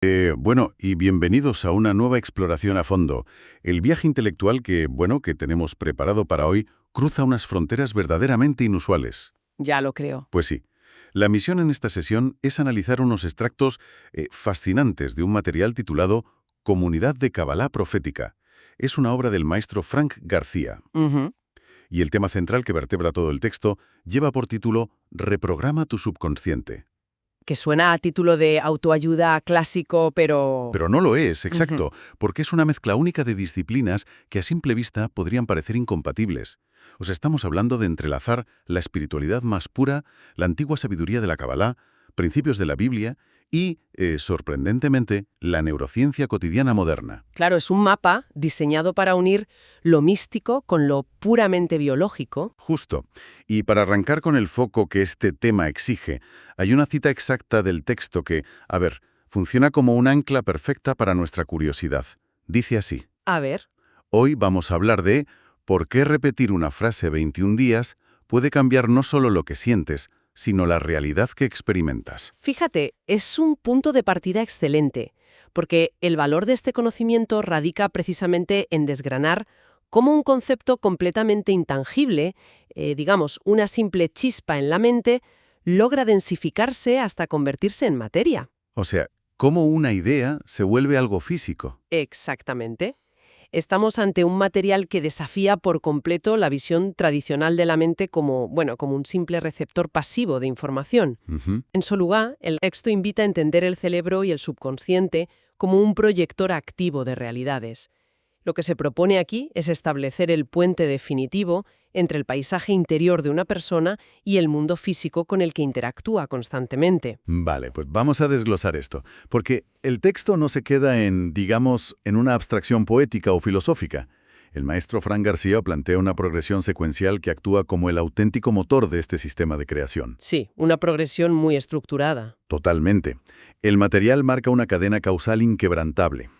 Bueno, y bienvenidos a una nueva exploración a fondo. El viaje intelectual que tenemos preparado para hoy cruza unas fronteras verdaderamente inusuales. Ya lo creo. Pues sí. La misión en esta sesión es analizar unos extractos fascinantes de un material titulado Comunidad de Cabalá Profética. Es una obra del maestro Frank García. Ujú. Y el tema central que vertebra todo el texto lleva por título Reprograma tu subconsciente. Que suena a título de autoayuda clásico, pero... Pero no lo es, Ujú. exacto, porque es una mezcla única de disciplinas que a simple vista podrían parecer incompatibles. O sea, estamos hablando de entrelazar la espiritualidad más pura, la antigua sabiduría de la Kabbalah, principios de la Biblia y, sorprendentemente, la neurociencia cotidiana moderna. Claro, es un mapa diseñado para unir lo místico con lo puramente biológico. Justo. Y para arrancar con el foco que este tema exige, hay una cita exacta del texto que, funciona como un ancla perfecta para nuestra curiosidad. Dice así: A ver, hoy vamos a hablar de por qué repetir una frase 21 días puede cambiar no solo lo que sientes, sino la realidad que experimentas. fíjate, es un punto de partida excelente, porque el valor de este conocimiento radica precisamente en desgranar cómo un concepto completamente intangible, digamos, una simple chispa en la mente, logra densificarse hasta convertirse en materia. O sea, cómo una idea se vuelve algo físico. Exactamente. Estamos ante un material que desafía por completo la visión tradicional de la mente como, bueno, como un simple receptor pasivo de información. Ujú. En su lugar, el texto invita a entender el cerebro y el subconsciente como un proyector activo de realidades. Lo que se propone aquí es establecer el puente definitivo entre el paisaje interior de una persona y el mundo físico con el que interactúa constantemente. Vale, pues vamos a desglosar esto, porque el texto no se queda en una abstracción poética o filosófica. El maestro Frank García plantea una progresión secuencial que actúa como el auténtico motor de este sistema de creación. Sí, una progresión muy estructurada. Totalmente. El material marca una cadena causal inquebrantable.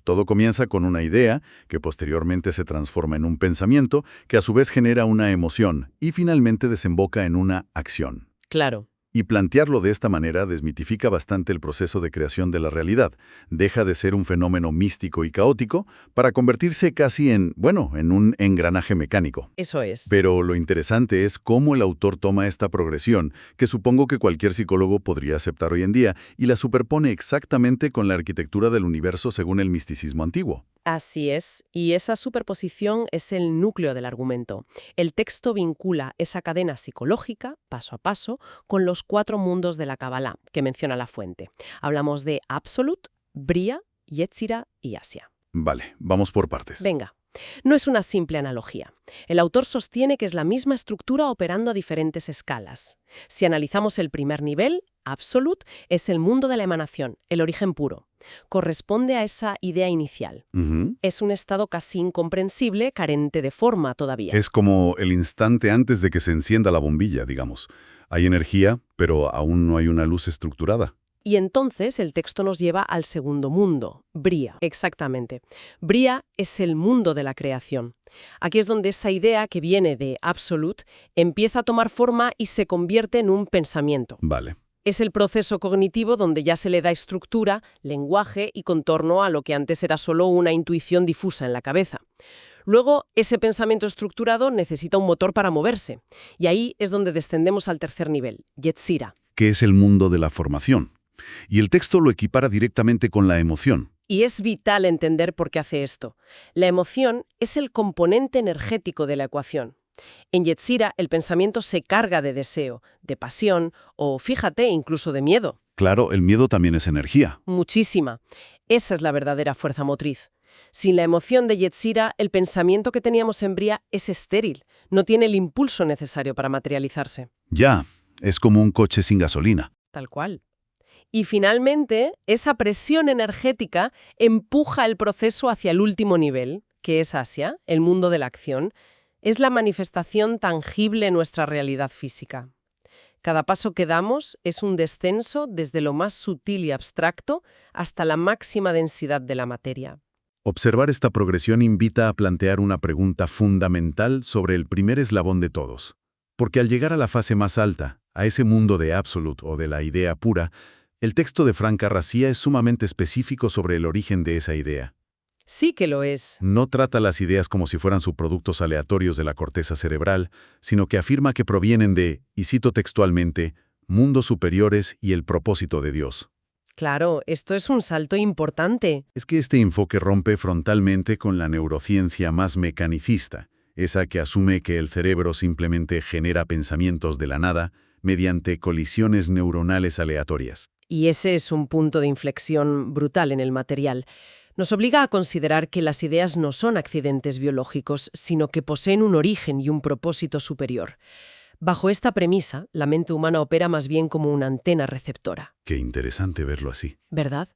Todo comienza con una idea, que posteriormente se transforma en un pensamiento, que a su vez genera una emoción y finalmente desemboca en una acción. Claro. Y plantearlo de esta manera desmitifica bastante el proceso de creación de la realidad. Deja de ser un fenómeno místico y caótico para convertirse casi en un engranaje mecánico. Eso es. Pero lo interesante es cómo el autor toma esta progresión, que supongo que cualquier psicólogo podría aceptar hoy en día, y la superpone exactamente con la arquitectura del universo según el misticismo antiguo. Así es, y esa superposición es el núcleo del argumento. El texto vincula esa cadena psicológica, paso a paso, con los 4 mundos de la Kabbalah, que menciona la fuente. Hablamos de Absolut, Bria, Yetzira y Asia. Vale, vamos por partes. Venga. No es una simple analogía. El autor sostiene que es la misma estructura operando a diferentes escalas. Si analizamos el primer nivel, Absolut es el mundo de la emanación, el origen puro. Corresponde a esa idea inicial. Ujú. Es un estado casi incomprensible, carente de forma todavía. Es como el instante antes de que se encienda la bombilla, digamos. Hay energía, pero aún no hay una luz estructurada. Y entonces el texto nos lleva al segundo mundo, Bria. Exactamente. Bria es el mundo de la creación. Aquí es donde esa idea que viene de Absolut empieza a tomar forma y se convierte en un pensamiento. Vale. Es el proceso cognitivo donde ya se le da estructura, lenguaje y contorno a lo que antes era solo una intuición difusa en la cabeza. Luego, ese pensamiento estructurado necesita un motor para moverse. Y ahí es donde descendemos al tercer nivel, Yetzira. Que es el mundo de la formación. Y el texto lo equipara directamente con la emoción. Y es vital entender por qué hace esto. La emoción es el componente energético de la ecuación. En Yetzira, el pensamiento se carga de deseo, de pasión o, fíjate, incluso de miedo. Claro, el miedo también es energía. Muchísima. Esa es la verdadera fuerza motriz. Sin la emoción de Yetzira, el pensamiento que teníamos en Bria es estéril, no tiene el impulso necesario para materializarse. Ya, es como un coche sin gasolina. Tal cual. Y finalmente, esa presión energética empuja el proceso hacia el último nivel, que es Asia, el mundo de la acción. Es la manifestación tangible en nuestra realidad física. Cada paso que damos es un descenso desde lo más sutil y abstracto hasta la máxima densidad de la materia. Observar esta progresión invita a plantear una pregunta fundamental sobre el primer eslabón de todos. Porque al llegar a la fase más alta, a ese mundo de Absolut o de la idea pura, El texto de Frank Arracia es sumamente específico sobre el origen de esa idea. Sí que lo es. No trata las ideas como si fueran subproductos aleatorios de la corteza cerebral, sino que afirma que provienen de, y cito textualmente, mundos superiores y el propósito de Dios. Claro, esto es un salto importante. Es que este enfoque rompe frontalmente con la neurociencia más mecanicista, esa que asume que el cerebro simplemente genera pensamientos de la nada mediante colisiones neuronales aleatorias. Y ese es un punto de inflexión brutal en el material. Nos obliga a considerar que las ideas no son accidentes biológicos, sino que poseen un origen y un propósito superior. Bajo esta premisa, la mente humana opera más bien como una antena receptora. Qué interesante verlo así. ¿Verdad?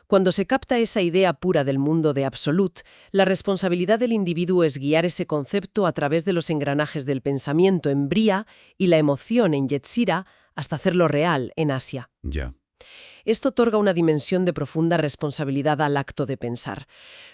Cuando se capta esa idea pura del mundo de Absolut, la responsabilidad del individuo es guiar ese concepto a través de los engranajes del pensamiento en Bria y la emoción en Yetzira hasta hacerlo real en Asia. Ya. Esto otorga una dimensión de profunda responsabilidad al acto de pensar,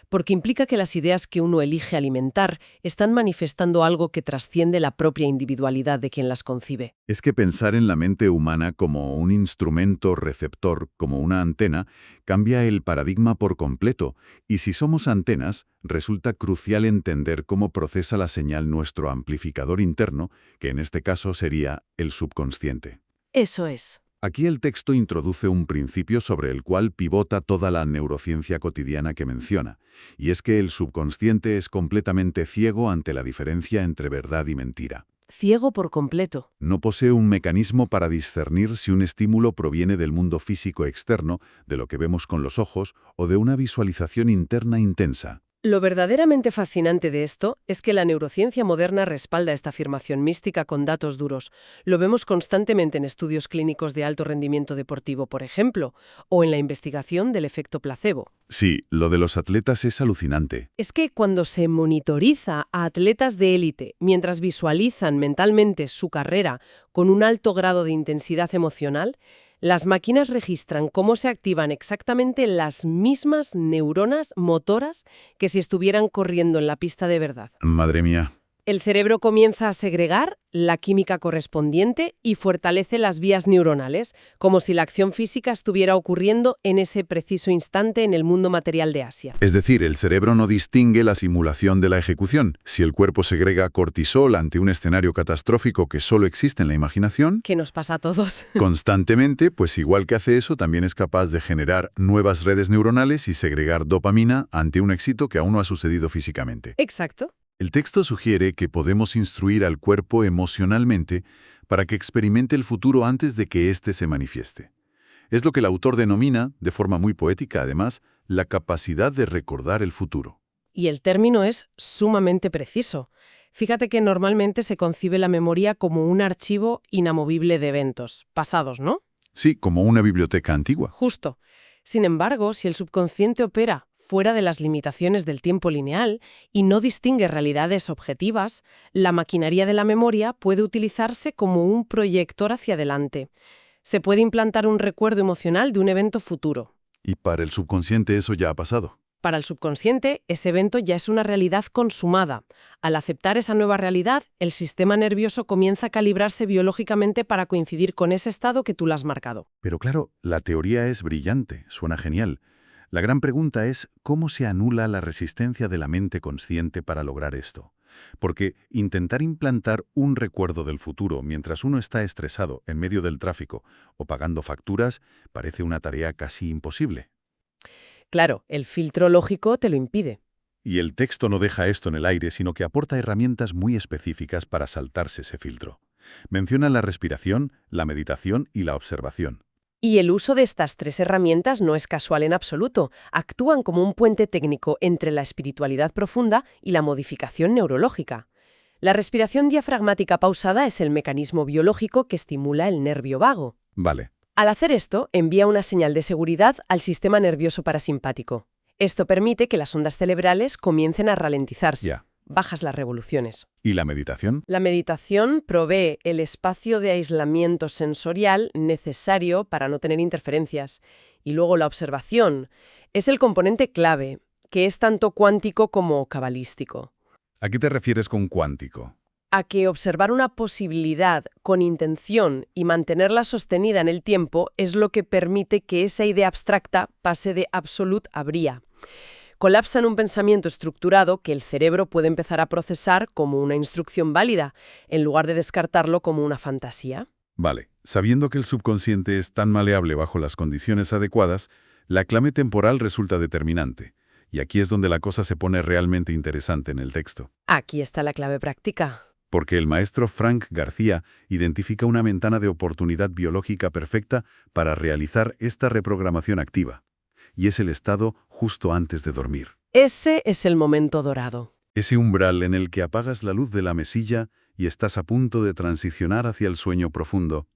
porque implica que las ideas que uno elige alimentar están manifestando algo que trasciende la propia individualidad de quien las concibe. Es que pensar en la mente humana como un instrumento receptor, como una antena, cambia el paradigma por completo, y si somos antenas, resulta crucial entender cómo procesa la señal nuestro amplificador interno, que en este caso sería el subconsciente. Eso es. Aquí el texto introduce un principio sobre el cual pivota toda la neurociencia cotidiana que menciona, y es que el subconsciente es completamente ciego ante la diferencia entre verdad y mentira. Ciego por completo. No posee un mecanismo para discernir si un estímulo proviene del mundo físico externo, de lo que vemos con los ojos, o de una visualización interna intensa. Lo verdaderamente fascinante de esto es que la neurociencia moderna respalda esta afirmación mística con datos duros. Lo vemos constantemente en estudios clínicos de alto rendimiento deportivo, por ejemplo, o en la investigación del efecto placebo. Sí, lo de los atletas es alucinante. Es que cuando se monitoriza a atletas de élite mientras visualizan mentalmente su carrera con un alto grado de intensidad emocional, las máquinas registran cómo se activan exactamente las mismas neuronas motoras que si estuvieran corriendo en la pista de verdad. Madre mía. El cerebro comienza a segregar la química correspondiente y fortalece las vías neuronales, como si la acción física estuviera ocurriendo en ese preciso instante en el mundo material de Asia. Es decir, el cerebro no distingue la simulación de la ejecución. Si el cuerpo segrega cortisol ante un escenario catastrófico que solo existe en la imaginación, ¿Qué nos pasa a todos? constantemente, pues igual que hace eso, también es capaz de generar nuevas redes neuronales y segregar dopamina ante un éxito que aún no ha sucedido físicamente. Exacto. El texto sugiere que podemos instruir al cuerpo emocionalmente para que experimente el futuro antes de que éste se manifieste. Es lo que el autor denomina, de forma muy poética además, la capacidad de recordar el futuro. Y el término es sumamente preciso. Fíjate que normalmente se concibe la memoria como un archivo inamovible de eventos pasados, ¿no? Sí, como una biblioteca antigua. Justo. Sin embargo, si el subconsciente opera fuera de las limitaciones del tiempo lineal y no distingue realidades objetivas, la maquinaria de la memoria puede utilizarse como un proyector hacia adelante. Se puede implantar un recuerdo emocional de un evento futuro. Y para el subconsciente eso ya ha pasado. Para el subconsciente, ese evento ya es una realidad consumada. Al aceptar esa nueva realidad, el sistema nervioso comienza a calibrarse biológicamente para coincidir con ese estado que tú le has marcado. Pero claro, la teoría es brillante, suena genial. La gran pregunta es cómo se anula la resistencia de la mente consciente para lograr esto. Porque intentar implantar un recuerdo del futuro mientras uno está estresado en medio del tráfico o pagando facturas parece una tarea casi imposible. Claro, el filtro lógico te lo impide. Y el texto no deja esto en el aire, sino que aporta herramientas muy específicas para saltarse ese filtro. Menciona la respiración, la meditación y la observación. Y el uso de estas tres herramientas no es casual en absoluto. Actúan como un puente técnico entre la espiritualidad profunda y la modificación neurológica. La respiración diafragmática pausada es el mecanismo biológico que estimula el nervio vago. Vale. Al hacer esto, envía una señal de seguridad al sistema nervioso parasimpático. Esto permite que las ondas cerebrales comiencen a ralentizarse. Ya. Bajas las revoluciones. ¿Y la meditación? La meditación provee el espacio de aislamiento sensorial necesario para no tener interferencias. Y luego la observación es el componente clave, que es tanto cuántico como cabalístico. ¿A qué te refieres con cuántico? a que observar una posibilidad con intención y mantenerla sostenida en el tiempo es lo que permite que esa idea abstracta pase de absolut a bria. Colapsa en un pensamiento estructurado que el cerebro puede empezar a procesar como una instrucción válida, en lugar de descartarlo como una fantasía. Vale, sabiendo que el subconsciente es tan maleable bajo las condiciones adecuadas, la clave temporal resulta determinante. Y aquí es donde la cosa se pone realmente interesante en el texto. Aquí está la clave práctica. Porque el maestro Frank García identifica una ventana de oportunidad biológica perfecta para realizar esta reprogramación activa. Y es el estado justo antes de dormir. Ese es el momento dorado. Ese umbral en el que apagas la luz de la mesilla y estás a punto de transicionar hacia el sueño profundo.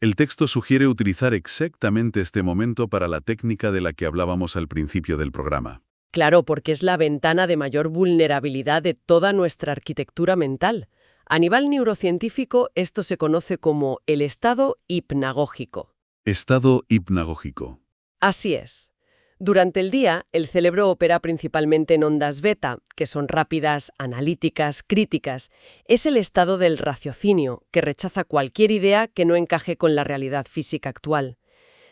El texto sugiere utilizar exactamente este momento para la técnica de la que hablábamos al principio del programa. Claro, porque es la ventana de mayor vulnerabilidad de toda nuestra arquitectura mental. A nivel neurocientífico, esto se conoce como el estado hipnagógico. Estado hipnagógico. Así es. Durante el día, el cerebro opera principalmente en ondas beta, que son rápidas, analíticas, críticas. Es el estado del raciocinio, que rechaza cualquier idea que no encaje con la realidad física actual.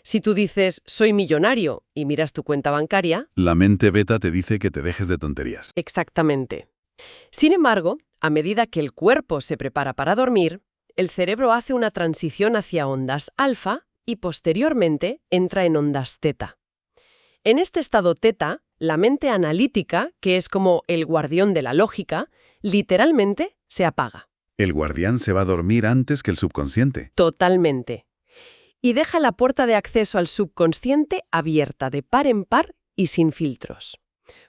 Si tú dices, soy millonario, y miras tu cuenta bancaria... La mente beta te dice que te dejes de tonterías. Exactamente. Sin embargo, a medida que el cuerpo se prepara para dormir, el cerebro hace una transición hacia ondas alfa y posteriormente entra en ondas teta. En este estado teta, la mente analítica, que es como el guardián de la lógica, literalmente se apaga. El guardián se va a dormir antes que el subconsciente. Totalmente. Y deja la puerta de acceso al subconsciente abierta de par en par y sin filtros.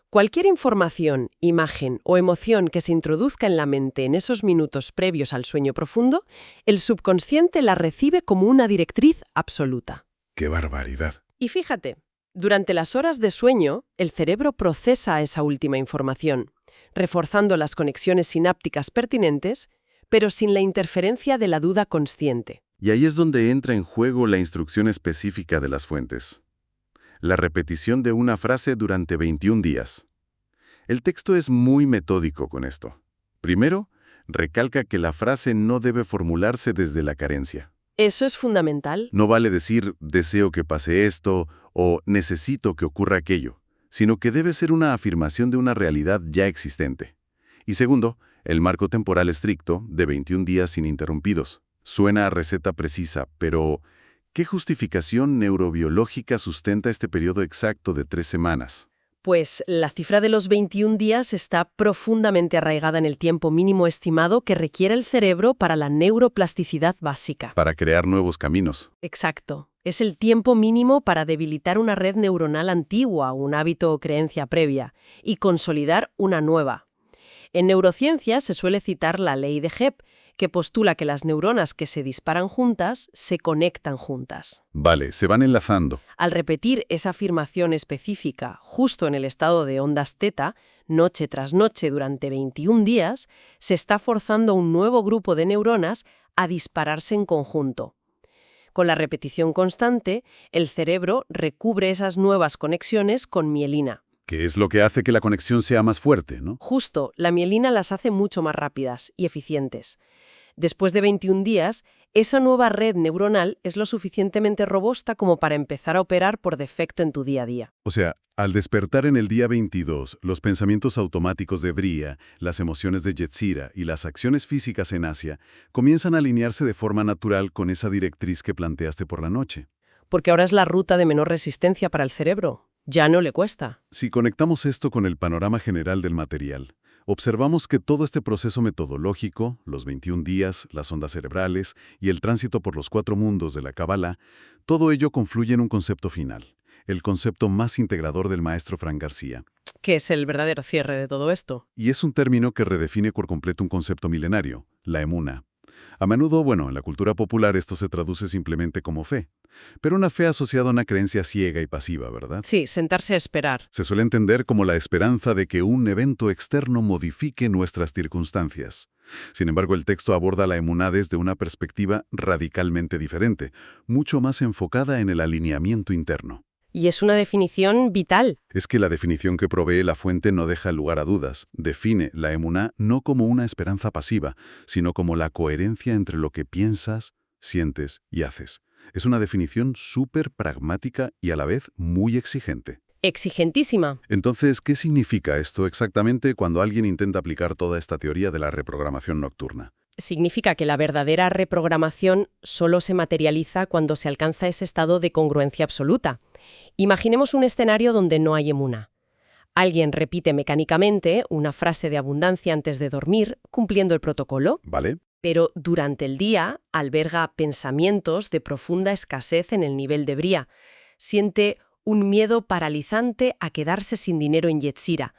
Cualquier información, imagen o emoción que se introduzca en la mente en esos minutos previos al sueño profundo, el subconsciente la recibe como una directriz absoluta. ¡Qué barbaridad! Y fíjate, durante las horas de sueño, el cerebro procesa esa última información, reforzando las conexiones sinápticas pertinentes, pero sin la interferencia de la duda consciente. Y ahí es donde entra en juego la instrucción específica de las fuentes. La repetición de una frase durante 21 días. El texto es muy metódico con esto. Primero, recalca que la frase no debe formularse desde la carencia. Eso es fundamental. No vale decir, deseo que pase esto o necesito que ocurra aquello, sino que debe ser una afirmación de una realidad ya existente. Y segundo, el marco temporal estricto de 21 días ininterrumpidos. Suena a receta precisa, pero ¿qué justificación neurobiológica sustenta este periodo exacto de 3 semanas? Pues la cifra de los 21 días está profundamente arraigada en el tiempo mínimo estimado que requiere el cerebro para la neuroplasticidad básica. Para crear nuevos caminos. Exacto. Es el tiempo mínimo para debilitar una red neuronal antigua, un hábito o creencia previa, y consolidar una nueva. En neurociencia se suele citar la ley de Hebb, que postula que las neuronas que se disparan juntas se conectan juntas. Vale, se van enlazando. Al repetir esa afirmación específica justo en el estado de ondas teta, noche tras noche durante 21 días, se está forzando un nuevo grupo de neuronas a dispararse en conjunto. Con la repetición constante, el cerebro recubre esas nuevas conexiones con mielina. Que es lo que hace que la conexión sea más fuerte, ¿no? Justo, la mielina las hace mucho más rápidas y eficientes. Después de 21 días, esa nueva red neuronal es lo suficientemente robusta como para empezar a operar por defecto en tu día a día. O sea, al despertar en el día 22, los pensamientos automáticos de Bria, las emociones de Yetzira y las acciones físicas en Asia comienzan a alinearse de forma natural con esa directriz que planteaste por la noche. Porque ahora es la ruta de menor resistencia para el cerebro. Ya no le cuesta. Si conectamos esto con el panorama general del material, observamos que todo este proceso metodológico, los 21 días, las ondas cerebrales y el tránsito por los 4 mundos de la Kabbalah, todo ello confluye en un concepto final, el concepto más integrador del maestro Frank García. Que es el verdadero cierre de todo esto. Y es un término que redefine por completo un concepto milenario, la emuna. A menudo, en la cultura popular esto se traduce simplemente como fe. Pero una fe asociada a una creencia ciega y pasiva, ¿verdad? Sí, sentarse a esperar. Se suele entender como la esperanza de que un evento externo modifique nuestras circunstancias. Sin embargo, el texto aborda la emuná desde una perspectiva radicalmente diferente, mucho más enfocada en el alineamiento interno. Y es una definición vital. Es que la definición que provee la fuente no deja lugar a dudas. Define la emuná no como una esperanza pasiva, sino como la coherencia entre lo que piensas, sientes y haces. Es una definición súper pragmática y a la vez muy exigente. Exigentísima. Entonces, ¿qué significa esto exactamente cuando alguien intenta aplicar toda esta teoría de la reprogramación nocturna? Significa que la verdadera reprogramación solo se materializa cuando se alcanza ese estado de congruencia absoluta. Imaginemos un escenario donde no hay emuná. Alguien repite mecánicamente una frase de abundancia antes de dormir, cumpliendo el protocolo. ¿Vale? Pero durante el día alberga pensamientos de profunda escasez en el nivel de bría. Siente un miedo paralizante a quedarse sin dinero en Yetzira.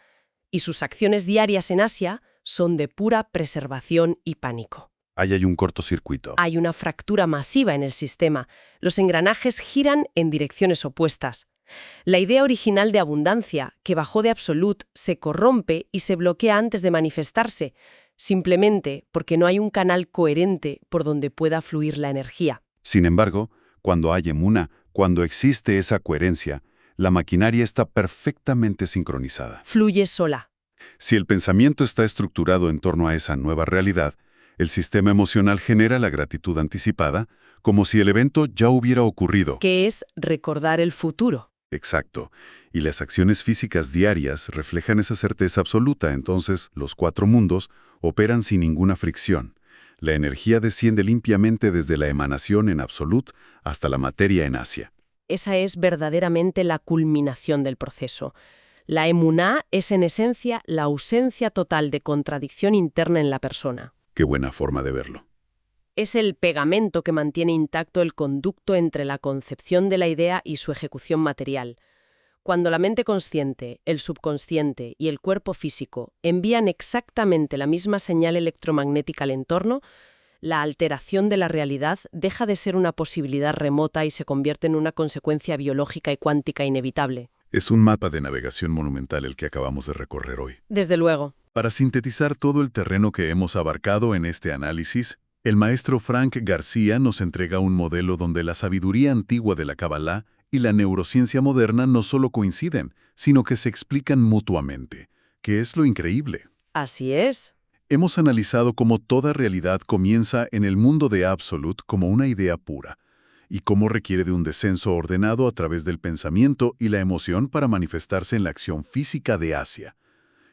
Y sus acciones diarias en Asia son de pura preservación y pánico. Ahí hay un cortocircuito. Hay una fractura masiva en el sistema. Los engranajes giran en direcciones opuestas. La idea original de abundancia, que bajó de Absolut, se corrompe y se bloquea antes de manifestarse, simplemente porque no hay un canal coherente por donde pueda fluir la energía. Sin embargo, cuando hay emuná, cuando existe esa coherencia, la maquinaria está perfectamente sincronizada. Fluye sola. Si el pensamiento está estructurado en torno a esa nueva realidad, el sistema emocional genera la gratitud anticipada, como si el evento ya hubiera ocurrido. Que es recordar el futuro. Exacto. Y las acciones físicas diarias reflejan esa certeza absoluta, entonces los cuatro mundos operan sin ninguna fricción. La energía desciende limpiamente desde la emanación en Absolut hasta la materia en Asia. Esa es verdaderamente la culminación del proceso. La emuná es en esencia la ausencia total de contradicción interna en la persona. Qué buena forma de verlo. Es el pegamento que mantiene intacto el conducto entre la concepción de la idea y su ejecución material. Cuando la mente consciente, el subconsciente y el cuerpo físico envían exactamente la misma señal electromagnética al entorno, la alteración de la realidad deja de ser una posibilidad remota y se convierte en una consecuencia biológica y cuántica inevitable. Es un mapa de navegación monumental el que acabamos de recorrer hoy. Desde luego. Para sintetizar todo el terreno que hemos abarcado en este análisis, el maestro Frank García nos entrega un modelo donde la sabiduría antigua de la Kabbalah y la neurociencia moderna no solo coinciden, sino que se explican mutuamente, que es lo increíble. Así es. Hemos analizado cómo toda realidad comienza en el mundo de Absolut como una idea pura, y cómo requiere de un descenso ordenado a través del pensamiento y la emoción para manifestarse en la acción física de Asia.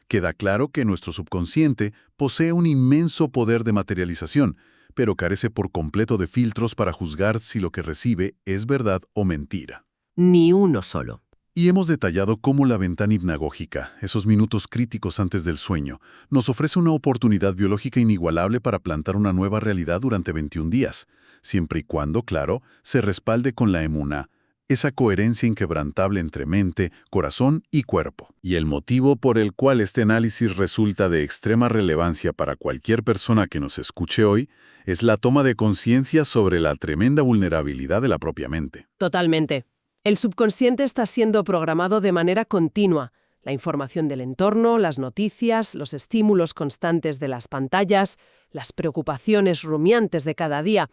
Queda claro que nuestro subconsciente posee un inmenso poder de materialización, pero carece por completo de filtros para juzgar si lo que recibe es verdad o mentira. Ni uno solo. Y hemos detallado cómo la ventana hipnagógica, esos minutos críticos antes del sueño, nos ofrece una oportunidad biológica inigualable para plantar una nueva realidad durante 21 días, siempre y cuando, claro, se respalde con la emuná, esa coherencia inquebrantable entre mente, corazón y cuerpo. Y el motivo por el cual este análisis resulta de extrema relevancia para cualquier persona que nos escuche hoy es la toma de conciencia sobre la tremenda vulnerabilidad de la propia mente. Totalmente. El subconsciente está siendo programado de manera continua. La información del entorno, las noticias, los estímulos constantes de las pantallas, las preocupaciones rumiantes de cada día.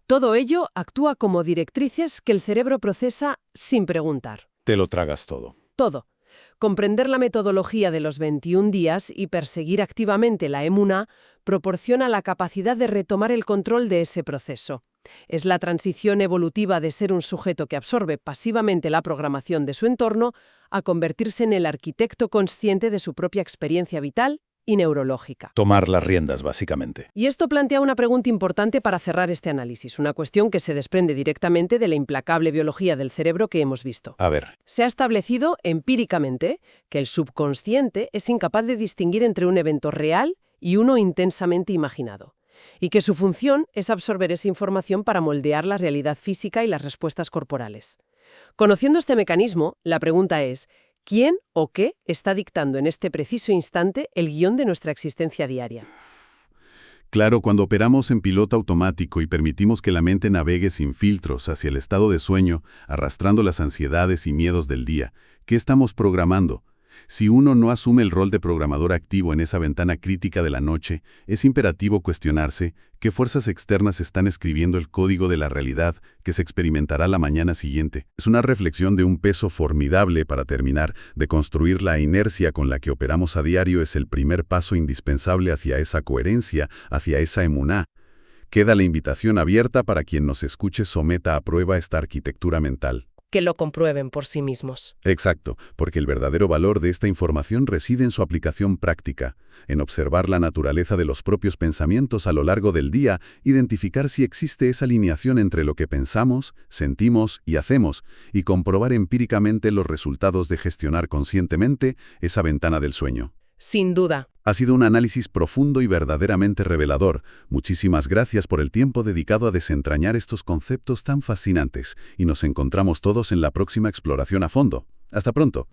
Todo ello actúa como directrices que el cerebro procesa sin preguntar. Te lo tragas todo. Todo. Comprender la metodología de los 21 días y perseguir activamente la emuná proporciona la capacidad de retomar el control de ese proceso. Es la transición evolutiva de ser un sujeto que absorbe pasivamente la programación de su entorno a convertirse en el arquitecto consciente de su propia experiencia vital y neurológica. Tomar las riendas, básicamente. Y esto plantea una pregunta importante para cerrar este análisis, una cuestión que se desprende directamente de la implacable biología del cerebro que hemos visto. A ver. Se ha establecido empíricamente que el subconsciente es incapaz de distinguir entre un evento real y uno intensamente imaginado, y que su función es absorber esa información para moldear la realidad física y las respuestas corporales. Conociendo este mecanismo, la pregunta es: ¿quién o qué está dictando en este preciso instante el guión de nuestra existencia diaria? Claro, cuando operamos en piloto automático y permitimos que la mente navegue sin filtros hacia el estado de sueño, arrastrando las ansiedades y miedos del día, ¿qué estamos programando? Si uno no asume el rol de programador activo en esa ventana crítica de la noche, es imperativo cuestionarse qué fuerzas externas están escribiendo el código de la realidad que se experimentará la mañana siguiente. Es una reflexión de un peso formidable para terminar, de construir la inercia con la que operamos a diario es el primer paso indispensable hacia esa coherencia, hacia esa emuná. Queda la invitación abierta para quien nos escuche someta a prueba esta arquitectura mental. Que lo comprueben por sí mismos. Exacto, porque el verdadero valor de esta información reside en su aplicación práctica, en observar la naturaleza de los propios pensamientos a lo largo del día, identificar si existe esa alineación entre lo que pensamos, sentimos y hacemos, y comprobar empíricamente los resultados de gestionar conscientemente esa ventana del sueño. Sin duda. Ha sido un análisis profundo y verdaderamente revelador. Muchísimas gracias por el tiempo dedicado a desentrañar estos conceptos tan fascinantes, y nos encontramos todos en la próxima exploración a fondo. Hasta pronto.